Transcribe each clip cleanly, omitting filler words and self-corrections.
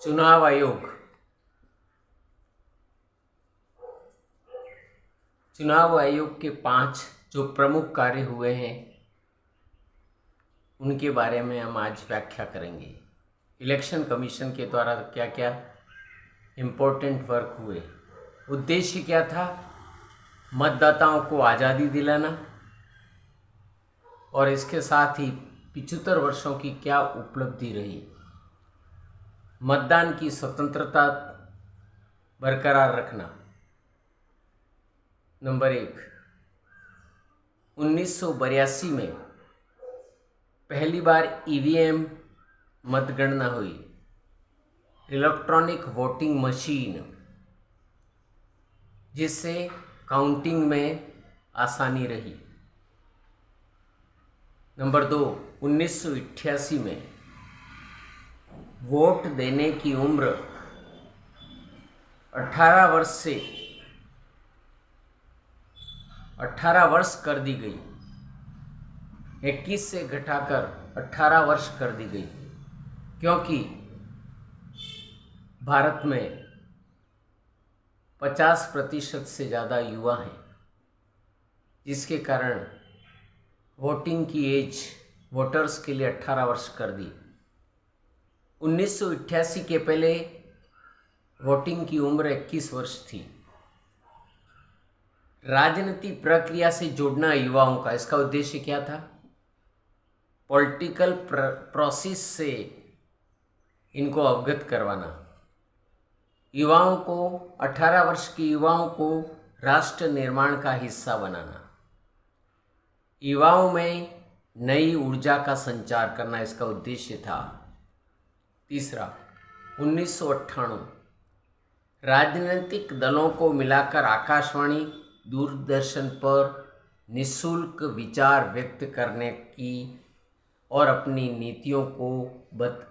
चुनाव आयोग। चुनाव आयोग के 5 जो प्रमुख कार्य हुए हैं उनके बारे में हम आज व्याख्या करेंगे। इलेक्शन कमीशन के द्वारा क्या क्या इम्पोर्टेंट वर्क हुए, उद्देश्य क्या था, मतदाताओं को आज़ादी दिलाना और इसके साथ ही 75 वर्षों की क्या उपलब्धि रही, मतदान की स्वतंत्रता बरकरार रखना। नंबर 1, 1982 में पहली बार ईवीएम मतगणना हुई, इलेक्ट्रॉनिक वोटिंग मशीन, जिससे काउंटिंग में आसानी रही। नंबर 2, 1988 में वोट देने की उम्र 18 वर्ष कर दी गई, 21 से घटाकर 18 वर्ष कर दी गई, क्योंकि भारत में 50% से ज़्यादा युवा हैं, जिसके कारण वोटिंग की एज वोटर्स के लिए 18 वर्ष कर दी। 1988 के पहले वोटिंग की उम्र 21 वर्ष थी। राजनीतिक प्रक्रिया से जोड़ना युवाओं का, इसका उद्देश्य क्या था? पॉलिटिकल प्रोसेस से इनको अवगत करवाना। युवाओं को, 18 वर्ष के युवाओं को राष्ट्र निर्माण का हिस्सा बनाना, युवाओं में नई ऊर्जा का संचार करना, इसका उद्देश्य था। तीसरा, 1998 राजनीतिक दलों को मिलाकर आकाशवाणी, दूरदर्शन पर निःशुल्क विचार व्यक्त करने की और अपनी नीतियों को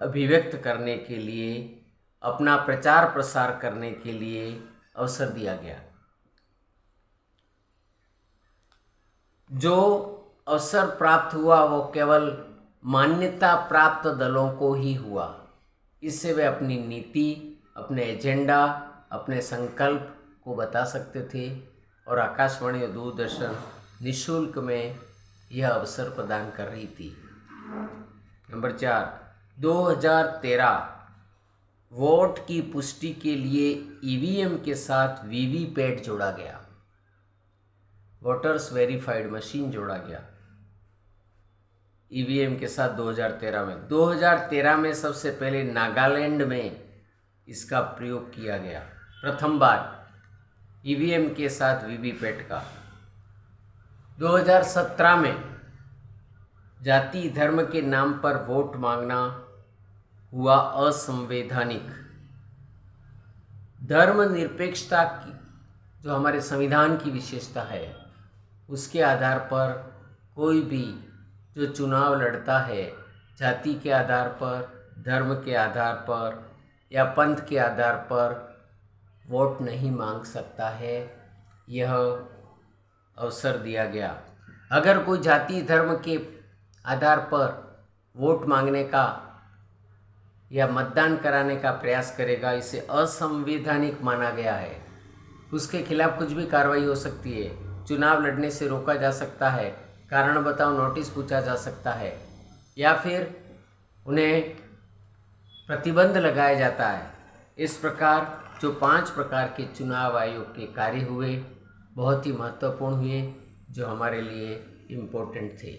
अभिव्यक्त करने के लिए, अपना प्रचार प्रसार करने के लिए अवसर दिया गया। जो अवसर प्राप्त हुआ वो केवल मान्यता प्राप्त दलों को ही हुआ। इससे वे अपनी नीति, अपने एजेंडा, अपने संकल्प को बता सकते थे और आकाशवाणी और दूरदर्शन निःशुल्क में यह अवसर प्रदान कर रही थी। नंबर 4, 2013 वोट की पुष्टि के लिए ईवीएम के साथ वीवीपैट जोड़ा गया, वोटर्स वेरीफाइड मशीन जोड़ा गया ईवीएम के साथ 2013 में। 2013 में सबसे पहले नागालैंड में इसका प्रयोग किया गया, प्रथम बार ईवीएम के साथ वीवीपैट का। 2017 में जाति धर्म के नाम पर वोट मांगना हुआ असंवैधानिक। धर्मनिरपेक्षता की जो हमारे संविधान की विशेषता है, उसके आधार पर कोई भी जो चुनाव लड़ता है, जाति के आधार पर, धर्म के आधार पर या पंथ के आधार पर वोट नहीं मांग सकता है, यह अवसर दिया गया। अगर कोई जाति धर्म के आधार पर वोट मांगने का या मतदान कराने का प्रयास करेगा, इसे असंवैधानिक माना गया है। उसके खिलाफ कुछ भी कार्रवाई हो सकती है, चुनाव लड़ने से रोका जा सकता है, कारण बताओ नोटिस पूछा जा सकता है, या फिर उन्हें प्रतिबंध लगाया जाता है। इस प्रकार जो 5 प्रकार के चुनाव आयोग के कार्य हुए, बहुत ही महत्वपूर्ण हुए, जो हमारे लिए इम्पोर्टेंट थे।